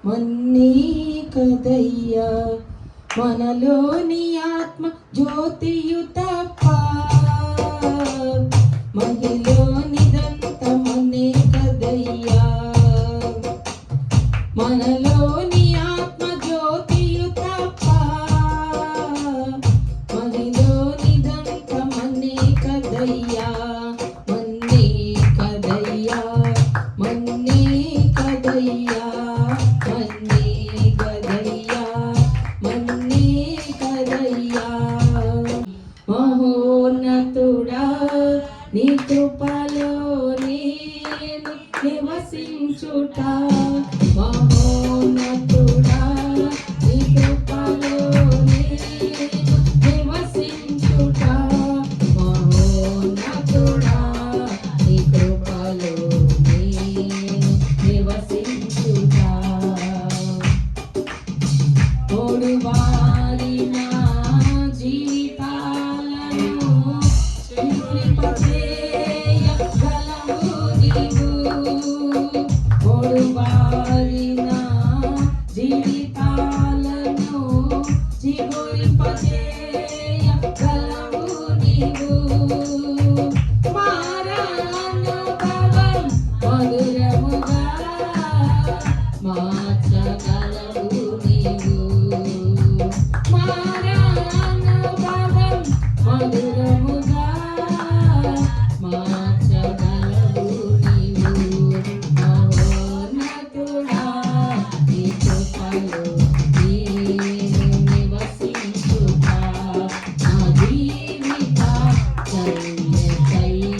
మన్నీ కదయ్యా మనలోని ఆత్మ జ్యోతియు తప్ప మహిలోనిదంత మనే కదయ్యా మనలోని ఆత్మ జ్యోతియు తప్ప మహిలోనిదంత మనే కదయ్యా మన్నే కదయ్యా మన్నే కదయ్యా మన్నే కదయ్యా మన్నే కదయ్యా మహోన్నతుడా నీ కృపలో నేను నివసించుట మహోన్నతుడా నీ కృపలో నేను నివసించుట మహోన్నతుడా నీ కృపలో నేను నివసించుట ఓడివారిన జీవితాలను చిగురింపజేయగలవు నీవు ఓడివారిన జీవితాలను చిగురింపజేయగలవు నీవు మారానుభవం మధురముగా మార్చగలవు నీవు మారానుభవం మధురముగా మార్చగలవు నీవు మహోన్నతుడా నీ కృపలో నేను నివసించుట నా జీవిత చల్యతయున్నది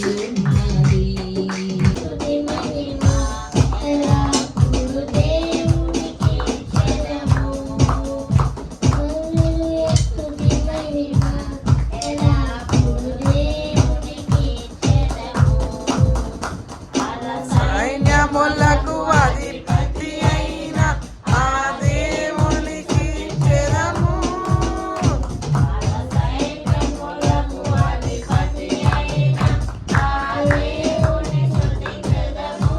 స్తుతి మహిమ ఎల్లప్పుడూ దేవునికి చెదము స్తుతి మహిమ ఎల్లప్పుడూ దేవునికి చెదము సైన్యములకు అధిపతి అయిన ఆ దేవునికి చెదము సైన్యములకు అధిపతి అయిన ఆ దేవుని స్తుతించెదము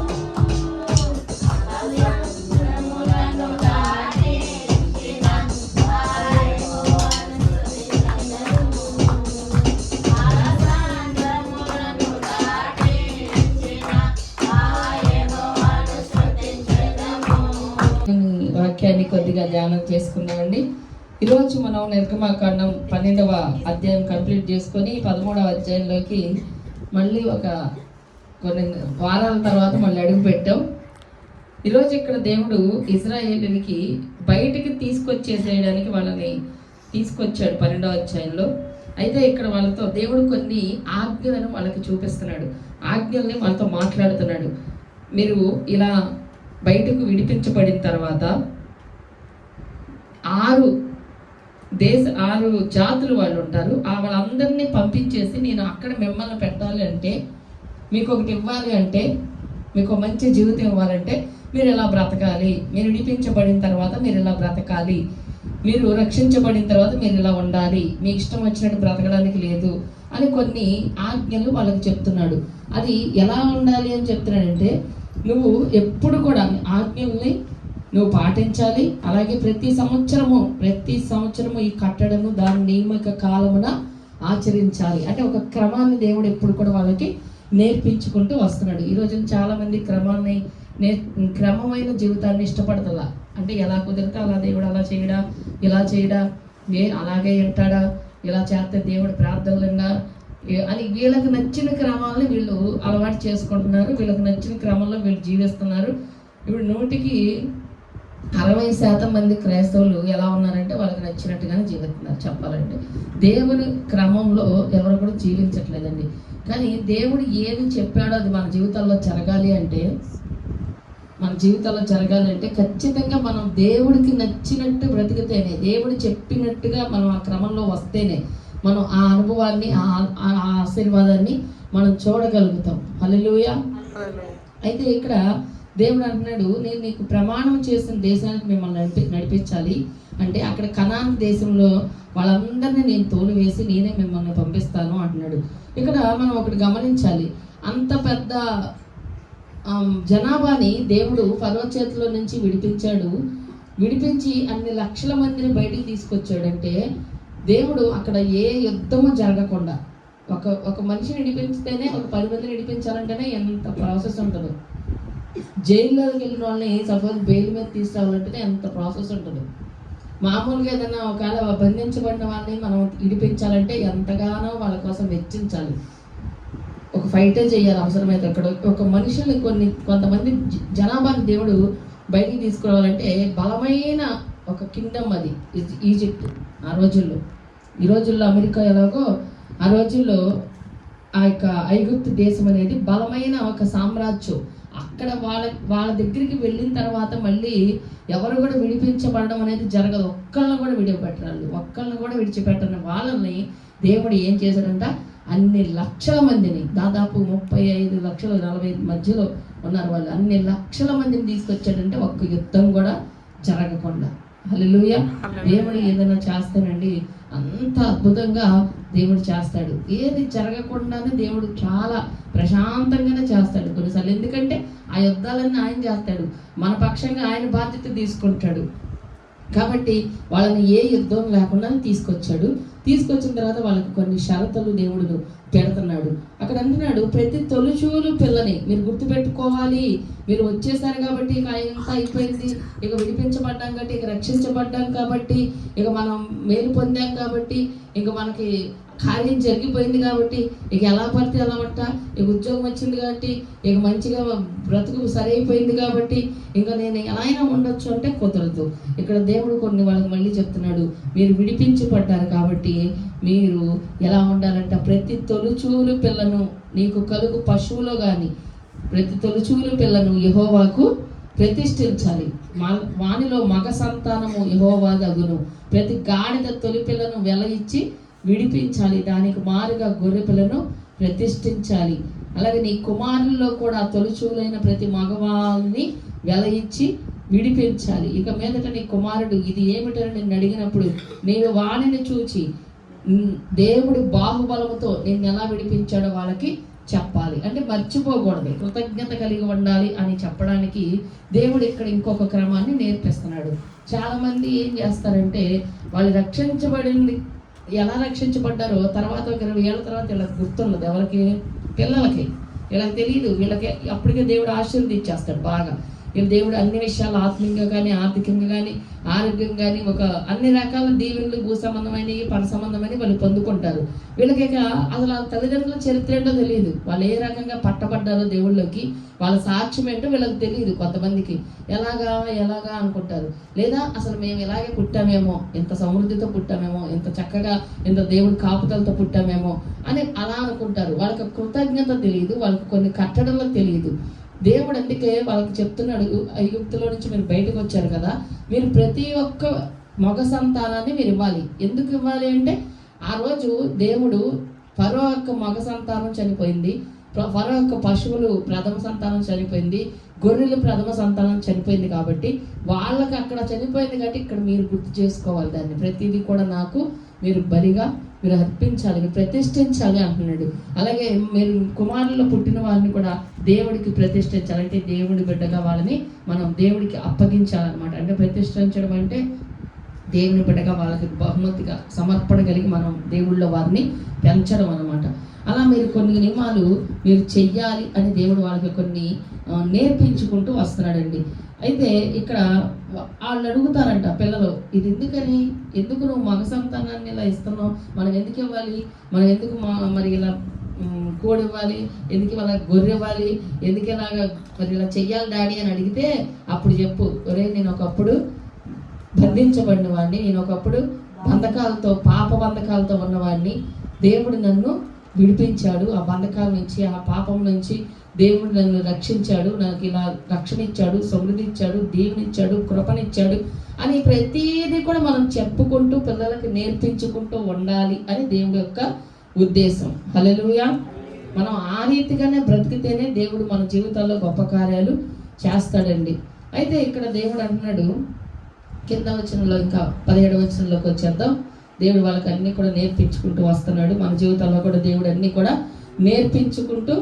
సముద్రములను దాటించిన ఆ యెహోవాను స్తుతించెదము సాగరములను దాటించిన ఆ యెహోవాను స్తుతించెదము. వాక్యాన్ని కొద్దిగా ధ్యానం చేసుకుందామండి. ఈరోజు మనం నిర్గమాకాండం 12వ అధ్యాయం కంప్లీట్ చేసుకొని 13వ అధ్యాయంలోకి మళ్ళీ కొన్ని వారాల తర్వాత మళ్ళీ అడుగు పెట్టాం. ఈరోజు ఇక్కడ దేవుడు ఇశ్రాయేలుకి బయటికి తీసుకొచ్చేసేయడానికి వాళ్ళని తీసుకొచ్చాడు 12వ అధ్యాయంలో. అయితే ఇక్కడ వాళ్ళతో దేవుడు కొన్ని ఆజ్ఞలను వాళ్ళకి చూపిస్తున్నాడు, ఆజ్ఞల్ని వాళ్ళతో మాట్లాడుతున్నాడు. మీరు ఇలా బయటకు విడిపించబడిన తర్వాత 6 జాతులు వాళ్ళు ఉంటారు. వాళ్ళందరినీ పంపించేసి నేను అక్కడ మిమ్మల్ని పెట్టాలి అంటే, మీకు ఒకటి ఇవ్వాలి అంటే, మీకు మంచి జీవితం ఇవ్వాలంటే మీరు ఎలా బ్రతకాలి, మీరు విడిపించబడిన తర్వాత మీరు ఎలా బ్రతకాలి, మీరు రక్షించబడిన తర్వాత మీరు ఇలా ఉండాలి, మీకు ఇష్టం వచ్చినట్టు బ్రతకడానికి లేదు అని కొన్ని ఆజ్ఞలు వాళ్ళకి చెప్తున్నాడు. అది ఎలా ఉండాలి అని చెప్తున్నాడంటే, నువ్వు ఎప్పుడు కూడా ఆజ్ఞల్ని నువ్వు పాటించాలి. అలాగే ప్రతి సంవత్సరము ఈ కట్టడము దాని నియమిక కాలమున ఆచరించాలి. అంటే ఒక క్రమాన్ని దేవుడు ఎప్పుడు కూడా వాళ్ళకి నేర్పించుకుంటూ వస్తున్నాడు. ఈ రోజున చాలా మంది క్రమమైన జీవితాన్ని ఇష్టపడతలా. అంటే ఎలా కుదిరితే అలా దేవుడు అలా చేయడా, ఇలా చేయడా, అలాగే వింటాడా, ఇలా చేస్తే దేవుడు ప్రార్థనలుగా అని వీళ్ళకి నచ్చిన క్రమాలని వీళ్ళు అలవాటు చేసుకుంటున్నారు. వీళ్ళకి నచ్చిన క్రమంలో వీళ్ళు జీవిస్తున్నారు. ఇప్పుడు 60% మంది క్రైస్తవులు ఎలా ఉన్నారంటే వాళ్ళకి నచ్చినట్టుగానే జీవిస్తున్నారు. చెప్పాలంటే దేవుని క్రమంలో ఎవరు కూడా జీవించట్లేదండి. కానీ దేవుడు ఏది చెప్పాడో అది మన జీవితాల్లో జరగాలి అంటే ఖచ్చితంగా మనం దేవుడికి నచ్చినట్టు బ్రతికితేనే, దేవుడు చెప్పినట్టుగా మనం ఆ క్రమంలో వస్తేనే మనం ఆ అనుభవాన్ని ఆ ఆశీర్వాదాన్ని మనం చూడగలుగుతాం. హల్లెలూయా. అయితే ఇక్కడ దేవుడు అంటున్నాడు, నేను నీకు ప్రమాణం చేసిన దేశానికి మిమ్మల్ని నడిపించాలి అంటే అక్కడ కనాన్ దేశంలో వాళ్ళందరినీ నేను తోలు వేసి నేనే మిమ్మల్ని పంపిస్తాను అంటున్నాడు. ఇక్కడ మనం ఒకటి గమనించాలి, అంత పెద్ద జనాభాని దేవుడు ఫరో చేతిలో నుంచి విడిపించి అన్ని లక్షల మందిని బయటికి తీసుకొచ్చాడంటే దేవుడు అక్కడ ఏ యుద్ధము జరగకుండా ఒక మనిషిని విడిపించితేనే ఒక 10 మందిని విడిపించాలంటేనే ఎంత ప్రాసెస్ ఉంటుందో. జైల్లోకి వెళ్ళిన వాళ్ళని సపోజ్ బెయిల్ మీద తీసుకురావాలంటేనే ఎంత ప్రాసెస్ ఉంటుందో. మామూలుగా ఏదైనా ఒకవేళ బంధించబడిన వాళ్ళని మనం విడిపించాలంటే ఎంతగానో వాళ్ళ కోసం వెచ్చించాలి, ఒక ఫైటే చేయాలి అవసరమైతే. అక్కడ ఒక మనుషుల్ని కొంతమంది జనాభాని దేవుడు బయటికి తీసుకురావాలంటే బలమైన ఒక కింగ్డమ్ అది ఈజిప్ట్ ఆ రోజుల్లో. ఈ రోజుల్లో అమెరికా ఎలాగో ఆ రోజుల్లో ఆ యొక్క ఐగుప్తు దేశం అనేది బలమైన ఒక సామ్రాజ్యం. అక్కడ వాళ్ళ దగ్గరికి వెళ్ళిన తర్వాత మళ్ళీ ఎవరు కూడా విడిపించబడడం అనేది జరగదు. ఒక్కళ్ళని కూడా విడిచిపెట్టని వాళ్ళని దేవుడు ఏం చేశాడంట, అన్ని లక్షల మందిని, దాదాపు 35 లక్షలు 40 మధ్యలో ఉన్నారు వాళ్ళు, అన్ని లక్షల మందిని తీసుకొచ్చాడంటే ఒక్క యుద్ధం కూడా జరగకుండా. హల్లెలూయా. దేవుడు ఏదైనా చేస్తానండి అంత అద్భుతంగా దేవుడు చేస్తాడు. ఏది జరగకుండానే దేవుడు చాలా ప్రశాంతంగానే చేస్తాడు కొన్నిసార్లు. ఎందుకంటే ఆ యుద్ధాలన్నీ ఆయన చేస్తాడు, మన పక్షంగా ఆయన బాధ్యత తీసుకుంటాడు. కాబట్టి వాళ్ళని ఏ యుద్ధం లేకుండా తీసుకొచ్చిన తర్వాత వాళ్ళకి కొన్ని షరతులు దేవుడు పెడుతున్నాడు. అక్కడ అంటున్నాడు, ప్రతి తొలిచూలు పిల్లని మీరు గుర్తుపెట్టుకోవాలి. మీరు వచ్చేసారు కాబట్టి ఇక అంతా అయిపోయింది, ఇక విడిపించబడ్డాం కాబట్టి, ఇక రక్షించబడ్డాం కాబట్టి, ఇక మనం మేలు పొందాం కాబట్టి, ఇక మనకి కార్యం జరిగిపోయింది కాబట్టి, ఇక ఎలా పడితే ఎలా పట్టా, ఇక ఉద్యోగం వచ్చింది కాబట్టి, ఇక మంచిగా బ్రతుకు సరైపోయింది కాబట్టి ఇంకా నేను ఎలా అయినా ఉండొచ్చు అంటే కుదరదు. ఇక్కడ దేవుడు కొన్ని వాళ్ళకి మళ్ళీ చెప్తున్నాడు, మీరు విడిపించబడ్డారు కాబట్టి మీరు ఎలా ఉండాలంట, ప్రతి తొలిచూలు పిల్లను నీకు కలుగు పశువులో కానీ ప్రతి తొలిచూలు పిల్లను యెహోవాకు ప్రతిష్ఠించాలి. వానిలో మగ సంతానము యెహోవాదగును. ప్రతి గాడిద తొలి పిల్లను వెల ఇచ్చి విడిపించాలి, దానికి మారుగా గొర్రె పిల్లను ప్రతిష్ఠించాలి. అలాగే నీ కుమారుల్లో కూడా తొలిచూలైన ప్రతి మగవాళ్ళని వెల ఇచ్చి విడిపించాలి. ఇక మీదట నీ కుమారుడు ఇది ఏమిటని నిన్ను అడిగినప్పుడు నీవు వాణిని చూచి దేవుడు బాహుబలముతో నిన్ను ఎలా విడిపించాడో వాళ్ళకి చెప్పాలి. అంటే మర్చిపోకూడదు, కృతజ్ఞత కలిగి ఉండాలి అని చెప్పడానికి దేవుడు ఇక్కడ ఇంకొక క్రమాన్ని నేర్పిస్తున్నాడు. చాలా మంది ఏం చేస్తారంటే వాళ్ళు రక్షించబడింది ఎలా రక్షించబడ్డారో తర్వాత ఒక 20 ఏళ్ళ తర్వాత వీళ్ళకి గుర్తున్నది. ఎవరికి? పిల్లలకి. వీళ్ళకి తెలియదు. వీళ్ళకి అప్పటికే దేవుడు ఆశీర్వదించేస్తాడు బాగా. వీళ్ళు దేవుడు అన్ని విషయాలు ఆత్మీయంగా కానీ ఆర్థికంగా కానీ ఆరోగ్యం కానీ ఒక అన్ని రకాల దీవెనలు భూ సంబంధమైనవి పర సంబంధమైనవి వాళ్ళు పొందుకుంటారు. వీళ్ళకి అసలు ఆ తల్లిదండ్రుల చరిత్ర ఏంటో తెలియదు, వాళ్ళు ఏ రకంగా పట్టబడ్డారో దేవుళ్ళకి, వాళ్ళ సాక్ష్యం ఏంటో వీళ్ళకి తెలియదు. కొంతమందికి ఎలాగా అనుకుంటారు, లేదా అసలు మేము ఇలాగే పుట్టామేమో, ఇంత సమృద్ధితో పుట్టామేమో, ఇంత చక్కగా ఇంత దేవుడి కాపుదలతో పుట్టామేమో అని అలా అనుకుంటారు. వాళ్ళకి కృతజ్ఞత తెలియదు, వాళ్ళకి కొన్ని కట్టడలు తెలియదు. దేవుడు అందుకే వాళ్ళకి చెప్తున్నాడు, ఐగుప్తులో నుంచి మీరు బయటకు వచ్చారు కదా, మీరు ప్రతి ఒక్క మగ సంతానాన్ని మీరు ఇవ్వాలి. ఎందుకు ఇవ్వాలి అంటే ఆ రోజు దేవుడు ఫరో యొక్క మగ సంతానం చనిపోయింది, ఫరో యొక్క పశువులు ప్రథమ సంతానం చనిపోయింది, గొర్రెలు ప్రథమ సంతానం చనిపోయింది. కాబట్టి వాళ్ళకి అక్కడ చనిపోయింది కాబట్టి ఇక్కడ మీరు గుర్తు చేసుకోవాలి దాన్ని. ప్రతిదీ కూడా నాకు మీరు బలిగా మీరు అర్పించాలి, మీరు ప్రతిష్ఠించాలి అంటున్నాడు. అలాగే మీరు కుమారుల్లో పుట్టిన వారిని కూడా దేవుడికి ప్రతిష్ఠించాలి. అంటే దేవుడి బిడ్డగా వాళ్ళని మనం దేవుడికి అప్పగించాలన్నమాట. అంటే ప్రతిష్ఠించడం అంటే దేవుని బిడ్డగా వాళ్ళకి బహుమతిగా సమర్పణ కలిగి మనం దేవుళ్ళో వారిని పెంచడం అన్నమాట. అలా మీరు కొన్ని నియమాలు మీరు చెయ్యాలి అని దేవుడు వాళ్ళకి కొన్ని నేర్పించుకుంటూ వస్తున్నాడండి. అయితే ఇక్కడ వాళ్ళు అడుగుతారంట పిల్లలు, ఇది ఎందుకు నువ్వు మగ సంతానాన్ని ఇలా ఇస్తున్నావు, మనం ఎందుకు ఇవ్వాలి, మనం ఎందుకు మరి ఇలా కోడి ఇవ్వాలి, ఎందుకు ఇలా గొర్రె ఇవ్వాలి, ఎందుకు ఇలాగా మరి ఇలా చెయ్యాలి డాడీ అని అడిగితే అప్పుడు చెప్పు, ఒరే నేను ఒకప్పుడు బంధించబడిన వాడిని, నేను ఒకప్పుడు పాప బంధకాలతో ఉన్నవాడిని, దేవుడు నన్ను విడిపించాడు ఆ బంధకాల నుంచి, ఆ పాపం నుంచి దేవుడు నన్ను రక్షించాడు, నాకు ఇలా రక్షణ ఇచ్చాడు, సమృద్ధి ఇచ్చాడు, దీవెనిచ్చాడు, కృపనిచ్చాడు అని ప్రతిదీ కూడా మనం చెప్పుకుంటూ పిల్లలకి నేర్పించుకుంటూ ఉండాలి అని దేవుడి యొక్క ఉద్దేశం. హల్లెలూయా. మనం ఆ రీతిగానే బ్రతికితేనే దేవుడు మన జీవితాల్లో గొప్ప కార్యాలు చేస్తాడండి. అయితే ఇక్కడ దేవుడు అంటున్నాడు, కింద వచనంలో ఇంకా 17వ వచనంలోకి వచ్చేద్దాం. దేవుడు వాళ్ళకి అన్ని కూడా నేర్పించుకుంటూ వస్తున్నాడు. మన జీవితంలో కూడా దేవుడు అన్ని కూడా నేర్పించుకుంటూ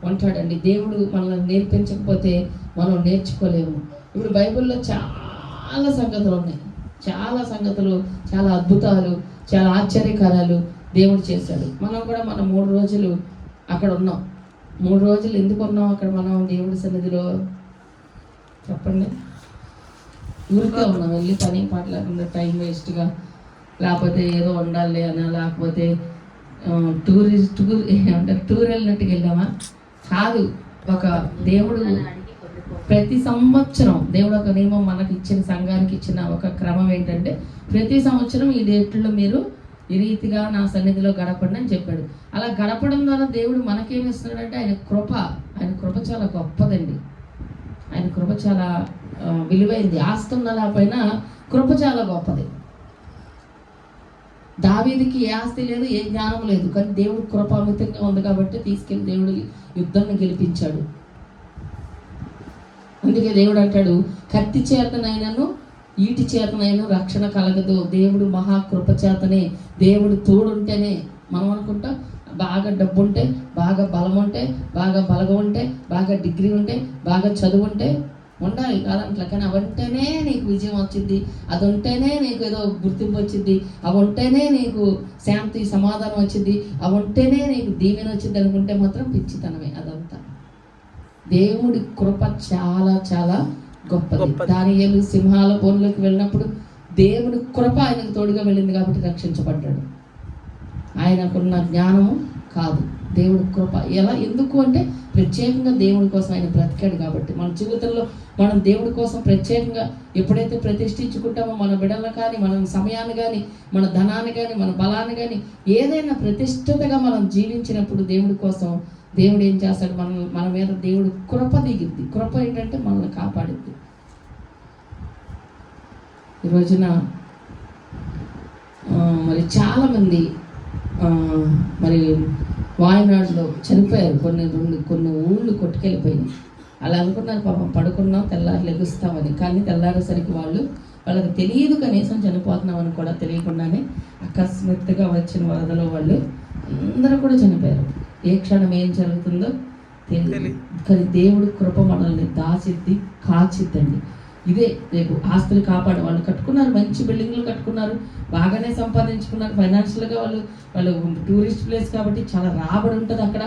ఉంటాడండి. దేవుడు మనల్ని నేర్పించకపోతే మనం నేర్చుకోలేము. ఇప్పుడు బైబిల్లో చాలా సంగతులు ఉన్నాయి, చాలా సంగతులు, చాలా అద్భుతాలు, చాలా ఆశ్చర్యకారాలు దేవుడు చేశాడు. మనం కూడా మనం 3 రోజులు అక్కడ ఉన్నాం. 3 రోజులు ఎందుకు ఉన్నాం అక్కడ మనం దేవుడి సన్నిధిలో చెప్పండి? ఊరికే ఉన్నాం, వెళ్ళి పని పాట లేకుండా టైం వేస్ట్గా, లేకపోతే ఏదో ఉండాలి అనా, లేకపోతే టూర్ వెళ్ళినట్టుగా వెళ్ళామా? కాదు. ఒక దేవుడు ప్రతి సంవత్సరం దేవుడు ఒక నియమం మనకి ఇచ్చిన, సంఘానికి ఇచ్చిన ఒక క్రమం ఏంటంటే, ప్రతి సంవత్సరం ఈ డేట్లో మీరు ఈ రీతిగా నా సన్నిధిలో గడపండి అని చెప్పాడు. అలా గడపడం ద్వారా దేవుడు మనకేమి ఇస్తున్నాడంటే ఆయన కృప చాలా గొప్పదండి. ఆయన కృప చాలా విలువైంది. ఆస్తున్న లేకపోయినా కృప చాలా గొప్పది. దావీదుకి ఏ ఆస్తి లేదు, ఏ జ్ఞానం లేదు, కానీ దేవుడు కృప అమితంగా ఉంది కాబట్టి తీసుకెళ్లి దేవుడు యుద్ధాన్ని గెలిపించాడు. అందుకే దేవుడు అంటాడు, కత్తి చేతనైనను ఈటి చేతనైనా రక్షణ కలగదు. దేవుడు మహాకృప చేతనే, దేవుడు తోడుంటేనే. మనం అనుకుంటాం బాగా డబ్బు ఉంటే, బాగా బలం ఉంటే, బాగా బలగం ఉంటే, బాగా డిగ్రీ ఉంటే, బాగా చదువు ఉంటే ఉండాలి కాదంట్లా. కానీ అవి ఉంటేనే నీకు విజయం వచ్చింది, అది ఉంటేనే నీకు ఏదో గుర్తింపు వచ్చింది, అవి ఉంటేనే నీకు శాంతి సమాధానం వచ్చింది, అవి ఉంటేనే నీకు దీవెన వచ్చింది అనుకుంటే మాత్రం పిచ్చితనమే అదంతా. దేవుడి కృప చాలా చాలా గొప్పది. దానియేలు సింహాల బోన్లోకి వెళ్ళినప్పుడు దేవుడి కృప ఆయనకు తోడుగా వెళ్ళింది కాబట్టి రక్షించబడ్డాడు. ఆయనకున్న జ్ఞానము కాదు, దేవుడి కృప. ఎందుకు అంటే ప్రత్యేకంగా దేవుడి కోసం ఆయన బ్రతికాడు కాబట్టి. మన జీవితంలో మనం దేవుడి కోసం ప్రత్యేకంగా ఎప్పుడైతే ప్రతిష్ఠించుకుంటామో, మన బిడ్డలను కానీ, మన సమయాన్ని కానీ, మన ధనాన్ని కానీ, మన బలాన్ని కానీ, ఏదైనా ప్రతిష్ఠితగా మనం జీవించినప్పుడు దేవుడి కోసం దేవుడు ఏం చేస్తాడు, మన మీద దేవుడు కృప దిగిద్ది. కృప ఏంటంటే మనల్ని కాపాడిద్ది. ఈ రోజున మరి చాలామంది మరి వాయనాడులో చనిపోయారు. కొన్ని ఊళ్ళు కొట్టుకెళ్ళిపోయినాయి. అలా అనుకున్నారు, పాపం పడుకున్నాం తెల్లారి లెగుస్తామని. కానీ తెల్లారేసరికి వాళ్ళకి తెలియదు, కనీసం చనిపోతున్నామని కూడా తెలియకుండానే అకస్మాత్తుగా వచ్చిన వరదలో వాళ్ళు అందరూ కూడా చనిపోయారు. ఏ క్షణం ఏం జరుగుతుందో తెలియదు. కానీ దేవుడు కృప మనల్ని దాచిద్ది, కాచిద్దండి. ఇదే రేపు ఆస్తులు కాపాడు. వాళ్ళు కట్టుకున్నారు, మంచి బిల్డింగ్లు కట్టుకున్నారు, బాగానే సంపాదించుకున్నారు. ఫైనాన్షియల్గా వాళ్ళు టూరిస్ట్ ప్లేస్ కాబట్టి చాలా రాబడి ఉంటుంది అక్కడ.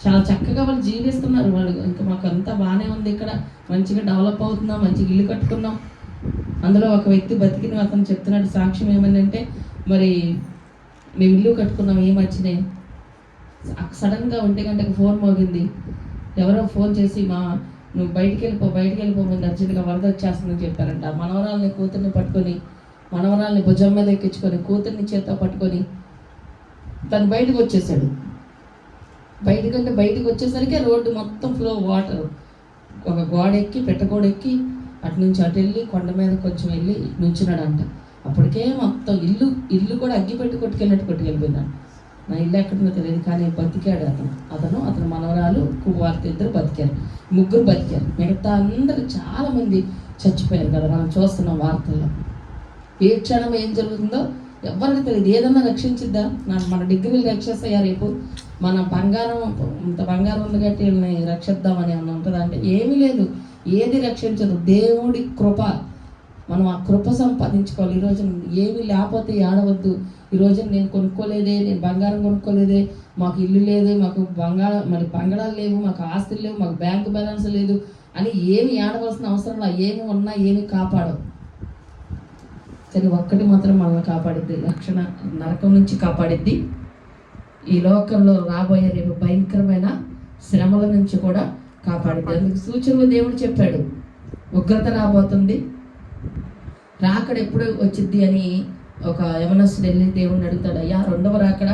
చాలా చక్కగా వాళ్ళు జీవిస్తున్నారు. వాళ్ళు ఇంకా మాకు అంతా బాగానే ఉంది, ఇక్కడ మంచిగా డెవలప్ అవుతున్నాం, మంచిగా ఇల్లు కట్టుకున్నాం. అందులో ఒక వ్యక్తి బతికిన అతను చెప్తున్నాడు సాక్ష్యం ఏమనంటే, మరి మేము ఇల్లు కట్టుకున్నాం, ఏమొచ్చినాయి, సడన్గా 1 గంటకు ఫోన్ మోగింది. ఎవరో ఫోన్ చేసి నువ్వు బయటికి వెళ్ళిపో ముందు అర్జెంట్గా వరద వచ్చేస్తుందని చెప్పారంట. మనవరాలని కూతుర్ని పట్టుకొని, మనవరాలని భుజం మీద ఎక్కించుకొని, కూతుర్ని చేత పట్టుకొని తను బయటకు వచ్చేసాడు. బయటకు వచ్చేసరికి రోడ్డు మొత్తం ఫ్లో వాటర్. ఒక గోడ ఎక్కి, పెట్టగోడ ఎక్కి, అటు నుంచి అటు వెళ్ళి కొండ మీద కొంచెం వెళ్ళి నుంచున్నాడంట. అప్పటికే మొత్తం ఇల్లు కూడా అగ్గిపెట్టి కొట్టుకెళ్ళిపోయిందంట. నా ఇల్లు ఎక్కడుందో తెలియదు, కానీ బతికాడు అతను మనవరాలు, కుమార్తె, ఇద్దరు బతికారు, 3 బతికారు. మిగతా అందరూ చాలామంది చచ్చిపోయారు కదా, మనం చూస్తున్నాం వార్తల్లో. ఏ క్షణం ఏం జరుగుతుందో ఎవరికి తెలియదు. ఏదన్నా రక్షించిద్దా? మన డిగ్రీలు రక్షిస్తాయా? రేపు మన ఇంత బంగారం ఉంది కాబట్టి వీళ్ళని రక్షిద్దామని ఏమన్నా ఉంటుందా అంటే ఏమీ లేదు. ఏది రక్షించదు, దేవుడి కృప. మనం ఆ కృప సంపాదించుకోవాలి. ఈరోజు ఏమీ లేకపోతే ఏడవద్దు. ఈరోజు నేను కొనుక్కోలేదే, నేను బంగారం కొనుక్కోలేదే, మాకు ఇల్లు లేదే, మాకు బంగాళాలు లేవు, మాకు ఆస్తులు లేవు, మాకు బ్యాంకు బ్యాలెన్స్ లేదు అని ఏమి ఏడవలసిన అవసరం లేదు. ఏమి ఉన్నా ఏమి కాపాడవు. కానీ ఒక్కటి మాత్రం మనల్ని కాపాడిద్ది, రక్షణ, నరకం నుంచి కాపాడిద్ది. ఈ లోకంలో రాబోయే రేపు భయంకరమైన శ్రమల నుంచి కూడా కాపాడిద్ది. అందుకు సూచనలు దేవుడు చెప్పాడు, ఉగ్రత రాబోతుంది, రాకడ ఎప్పుడు వచ్చిద్ది అని. ఒక యవనస్తుడు వెళ్ళి దేవుడిని అడుగుతాడు, అయ్యా 2వ రాకడ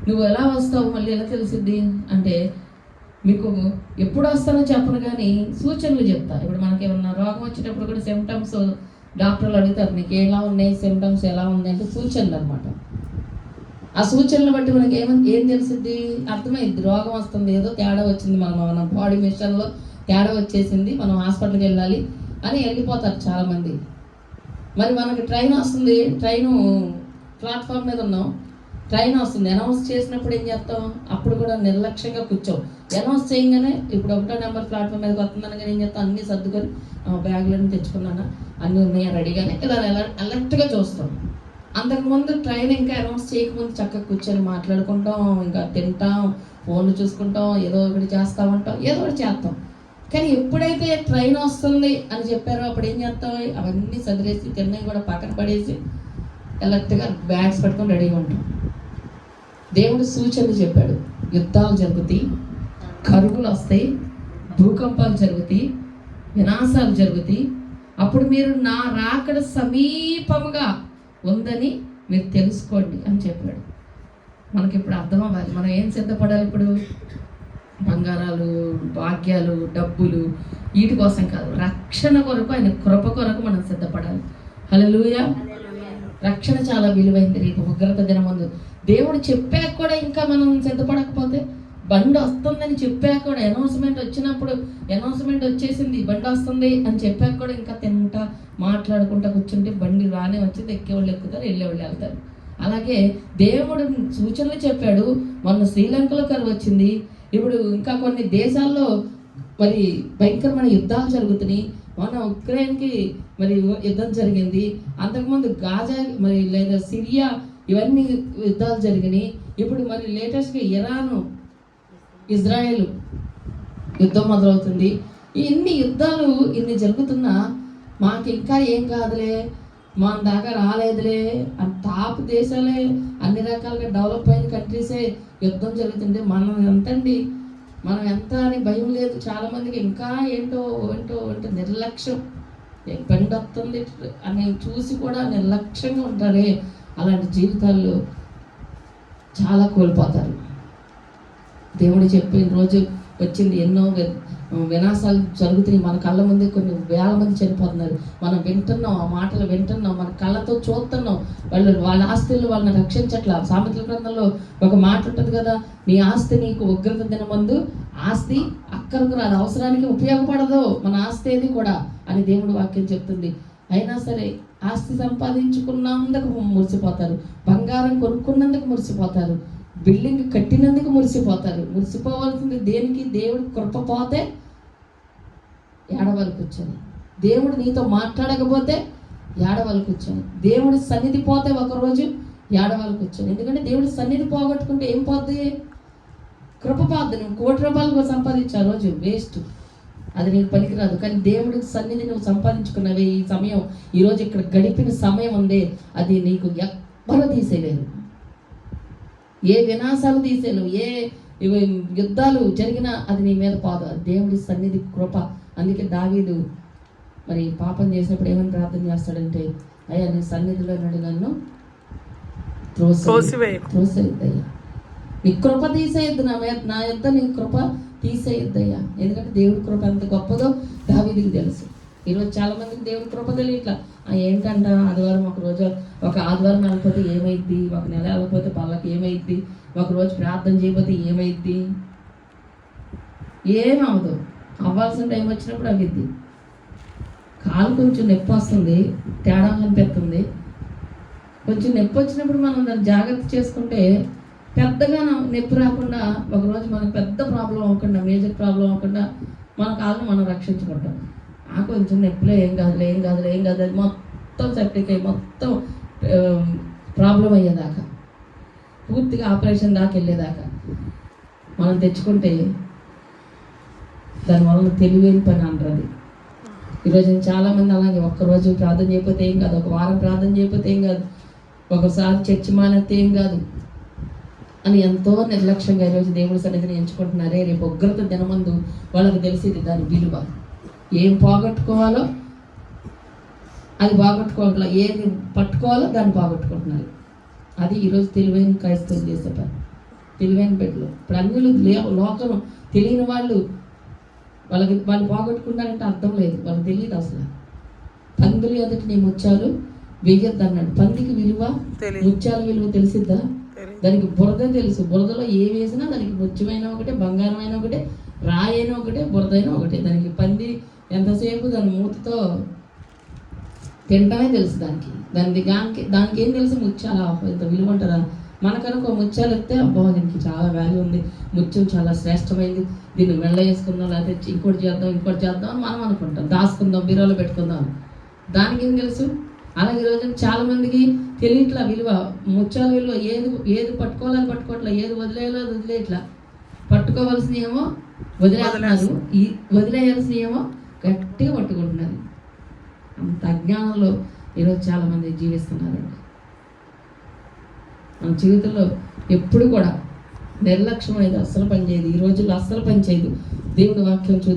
నువ్వు ఎలా వస్తావు, మళ్ళీ ఎలా తెలిసిద్ది అంటే, మీకు ఎప్పుడు వస్తానో చెప్పను కానీ సూచనలు చెప్తా. ఇప్పుడు మనకి ఏమన్నా రోగం వచ్చేటప్పుడు కూడా సిమ్టమ్స్ డాక్టర్లు అడుగుతారు, నీకు ఎలా ఉన్నాయి, సిమ్టమ్స్ ఎలా ఉన్నాయి అంటే సూచనలు అనమాట. ఆ సూచనలు బట్టి మనకి ఏం తెలిసిద్ది, అర్థమైద్ది. రోగం వస్తుంది, ఏదో తేడా వచ్చింది, మన బాడీ మిషన్లో తేడా వచ్చేసింది, మనం హాస్పిటల్కి వెళ్ళాలి అని వెళ్ళిపోతారు చాలామంది. మరి మనకి ట్రైన్ వస్తుంది, ట్రైను ప్లాట్ఫామ్ మీద ఉన్నాం, ట్రైన్ వస్తుంది, అనౌన్స్ చేసినప్పుడు ఏం చేస్తాం? అప్పుడు కూడా నిర్లక్ష్యంగా కూర్చోం. అనౌన్స్ చేయగానే ఇప్పుడు 1వ నెంబర్ ప్లాట్ఫామ్ మీదకి వస్తుందనగానే ఏం చేస్తాం? అన్నీ సర్దుకొని బ్యాగులన్నీ తెచ్చుకున్నానా, అన్నీ ఉన్నాయా రెడీగానే, ఇలా అలర్ట్గా చూస్తాం. అంతకుముందు ట్రైన్ ఇంకా అనౌన్స్ చేయకముందు చక్కగా కూర్చొని మాట్లాడుకుంటాం, ఇంకా తింటాం, ఫోన్లు చూసుకుంటాం, ఏదో ఒకటి చేస్తూ ఉంటాం, ఏదో ఒకటి చేస్తాం. కానీ ఎప్పుడైతే ట్రైన్ వస్తుంది అని చెప్పారో అప్పుడు ఏం చేస్తాం? అవన్నీ సదిరేసి తిన్నవి కూడా పక్కన పడేసి అలర్ట్గా బ్యాగ్స్ పట్టుకొని రెడీగా ఉంటాం. దేవుడు సూచనలు చెప్పాడు. యుద్ధాలు జరుగుతాయి, కరువులు వస్తాయి, భూకంపాలు జరుగుతాయి, వినాశాలు జరుగుతాయి. అప్పుడు మీరు నా రాకడ సమీపముగా ఉందని మీరు తెలుసుకోండి అని చెప్పాడు. మనకి ఇప్పుడు అర్థం అవ్వాలి. మనం ఏం సిద్ధపడాలి ఇప్పుడు? బంగారాలు, భాగ్యాలు, డబ్బులు వీటి కోసం కాదు, రక్షణ కొరకు, ఆయన కృప కొరకు మనం సిద్ధపడాలి. హల్లెలూయా. రక్షణ చాలా విలువైంది. రేపు ఉగ్రత దినమందు దేవుడు చెప్పాక కూడా ఇంకా మనం సిద్ధపడకపోతే, బండి వస్తుందని చెప్పాక కూడా, అనౌన్స్మెంట్ వచ్చినప్పుడు అనౌన్స్మెంట్ వచ్చేసింది బండి వస్తుంది అని చెప్పాక కూడా ఇంకా తింటా మాట్లాడుకుంటా కూర్చుంటే బండి రానే వచ్చింది, ఎక్కేవాళ్ళు ఎక్కుతారు, వెళ్ళేవాళ్ళు వెళ్తారు. అలాగే దేవుడు సూచనలు చెప్పాడు. మొన్న శ్రీలంకలో కరువు వచ్చింది, ఇప్పుడు ఇంకా కొన్ని దేశాల్లో మరి భయంకరమైన యుద్ధాలు జరుగుతున్నాయి. మన ఉక్రెయిన్కి మరి యుద్ధం జరిగింది, అంతకుముందు గాజా మరి లేదా సిరియా, ఇవన్నీ యుద్ధాలు జరిగినాయి. ఇప్పుడు మరి లేటెస్ట్గా ఇరాను, ఇజ్రాయెల్ యుద్ధం మొదలవుతుంది. ఇన్ని యుద్ధాలు ఇన్ని జరుగుతున్నా మాకు ఇంకా ఏం కాదులే, మన దాకా రాలేదులే, టాప్ దేశాలే, అన్ని రకాలుగా డెవలప్ అయిన కంట్రీసే యుద్ధం జరుగుతుంటే మనం ఎంతండి, మనం ఎంత అని భయం లేదు. చాలామందికి ఇంకా ఏంటో ఏంటో అంటే నిర్లక్ష్యం, బండి వస్తుంది అని చూసి కూడా నిర్లక్ష్యంగా ఉంటారే, అలాంటి జీవితాల్లో చాలా కోల్పోతారు. దేవుడు చెప్పిన రోజు వచ్చింది, ఎన్నో వినాశాలు జరుగుతున్నాయి మన కళ్ళ ముందే, కొన్ని వేల మంది చనిపోతున్నారు. మనం వింటున్నాం, ఆ మాటలు వింటున్నాం, మన కళ్ళతో చూస్తున్నాం. వాళ్ళ ఆస్తులు వాళ్ళని రక్షించట్లా. సామెతల గ్రంథంలో ఒక మాట ఉంటుంది కదా, నీ ఆస్తి నీకు ఉగ్రత దినమందు ఆస్తి అక్కరకు రాదు, అవసరానికి ఉపయోగపడదు మన ఆస్తి ఏది కూడా అని దేవుడు వాక్యం చెప్తుంది. అయినా సరే ఆస్తి సంపాదించుకున్నందుకు మురిసిపోతారు, బంగారం కొనుక్కున్నందుకు మురిసిపోతారు, బిల్డింగ్ కట్టినందుకు మురిసిపోతారు. మురిసిపోవాల్సింది దేనికి? దేవుడి కృప పోతే ఏడవలు కూర్చొని, దేవుడు నీతో మాట్లాడకపోతే ఏడవలు కూర్చొని, దేవుడి సన్నిధి పోతే ఒకరోజు ఏడవలు కూర్చొని. ఎందుకంటే దేవుడి సన్నిధి పోగొట్టుకుంటే ఏం పోద్ది? కృప పోద్ది. నువ్వు ₹1,00,00,000 సంపాదించే రోజు వేస్ట్, అది నీకు పనికిరాదు. కానీ దేవుడి సన్నిధి నువ్వు సంపాదించుకున్నవే, ఈ సమయం, ఈరోజు ఇక్కడ గడిపిన సమయం ఉంది, అది నీకు ఎవ్వరూ తీసేయలేరు. ఏ వినాశాలు తీసేయలేవు, ఏ యుద్ధాలు జరిగినా అది నీ మీద పోదు. అది దేవుడి సన్నిధి కృప. అందుకే దావీదు మరి పాపం చేసినప్పుడు ఏమని ప్రార్థన చేస్తాడంటే, అయ్యా నీ సన్నిధిలో నుండి నన్ను త్రోసేయద్దయ్యా, నీ కృప తీసేయద్దు, నా యొద్ద నీ కృప తీసేయద్దయ్యా. ఎందుకంటే దేవుడి కృప ఎంత గొప్పదో దావీదుకి తెలుసు. ఈరోజు చాలా మందికి దేవుడి కృప తెలియట్లా. ఏంటంట, ఆదివారం ఒక ఆదివారం వెళ్ళకపోతే ఏమైద్ది, ఒక నెల వెళ్ళకపోతే పళ్ళకి ఏమైద్ది, ఒకరోజు ప్రార్థన చేయకపోతే ఏమైద్ది? ఏమవదు. అవ్వాల్సిన టైం వచ్చినప్పుడు అవిద్ది. కాలు కొంచెం నొప్పి వస్తుంది, తేడా అనిపిస్తుంది, కొంచెం నొప్పి వచ్చినప్పుడు మనం దాన్ని జాగ్రత్త చేసుకుంటే పెద్దగా నొప్పి రాకుండా, ఒకరోజు మనకు పెద్ద ప్రాబ్లం అవ్వకుండా, మేజర్ ప్రాబ్లం అవ్వకుండా మన కాళ్ళని మనం రక్షించుకుంటాం. కొంచెం నొప్పిలో ఏం కాదులే అది మొత్తం సెప్టిక్ అయ్యి మొత్తం ప్రాబ్లం అయ్యేదాకా, పూర్తిగా ఆపరేషన్ దాకా వెళ్ళేదాకా మనం తెచ్చుకుంటే దానివల్ల తెలివైన పని అంటారు. ఈరోజు చాలామంది అలాగే ఒక్కరోజు ప్రార్థన చేయకపోతే ఏం కాదు, ఒక వారం ప్రార్థన చేయకపోతే ఏం కాదు, ఒకసారి చర్చి మానేస్తే ఏం కాదు అని ఎంతో నిర్లక్ష్యంగా ఈరోజు దేవుడి సన్నిధిని ఎంచుకుంటున్నారే. రేపు ఉగ్రత దినమందు వాళ్ళకి తెలిసేది దాని విలువ. ఏం పోగొట్టుకోవాలో అది పోగొట్టుకోవాలి, ఏది పట్టుకోవాలో దాన్ని పోగొట్టుకుంటున్నారు. అది ఈరోజు తెలివైన క్రైస్తవులు చేసే పని, తెలివైన బిడ్డలు. ఇప్పుడు అన్యులు లోకం తెలియని వాళ్ళు వాళ్ళు పోగొట్టుకున్నారంటే అర్థం లేదు, వాళ్ళకి తెలియదు అసలు. పందులు ఎదుటి నీ ముత్యాలు వేయద్దు అన్నాడు. పందికి విలువ, ముత్యాల విలువ తెలిసిద్దా? దానికి బురద తెలుసు. బురదలో ఏ వేసినా దానికి ముత్యమైన ఒకటే, బంగారమైన ఒకటే, రాయైన ఒకటే, బురదైన ఒకటే. దానికి పంది ఎంతసేపు దాని మూతితో తింటమే తెలుసు. దానికి ఏం తెలుసు? ముత్యాల ఇంత విలువ ఉంటుందా? మనకనుకో ముత్యాలు వస్తే అబ్బో దీనికి చాలా వాల్యూ ఉంది, ముత్యం చాలా శ్రేష్టమైంది, దీన్ని మెళ్ళ వేసుకుందాం, లేకపోతే ఇంకోటి చేద్దాం అని మనం అనుకుంటాం, దాచుకుందాం, బీరోలో పెట్టుకుందాం. దానికి ఏం తెలుసు? అలాగే ఈరోజు చాలా మందికి తెలియట్లా విలువ, ముత్యాల విలువ. ఏది పట్టుకోవట్లా, ఏది వదిలేయట్లా. పట్టుకోవాల్సిన ఏమో వదిలేస్తున్నారు, వదిలేయాల్సిన ఏమో గట్టిగా పట్టుకుంటున్నారు. అంత అజ్ఞానంలో ఈరోజు చాలా మంది జీవిస్తున్నారండి. మన జీవితంలో ఎప్పుడు కూడా నిర్లక్ష్యం అనేది అస్సలు పనిచేయదు. ఈ రోజుల్లో అస్సలు పనిచేయదు. దేవుని వాక్యం చూద్దాం.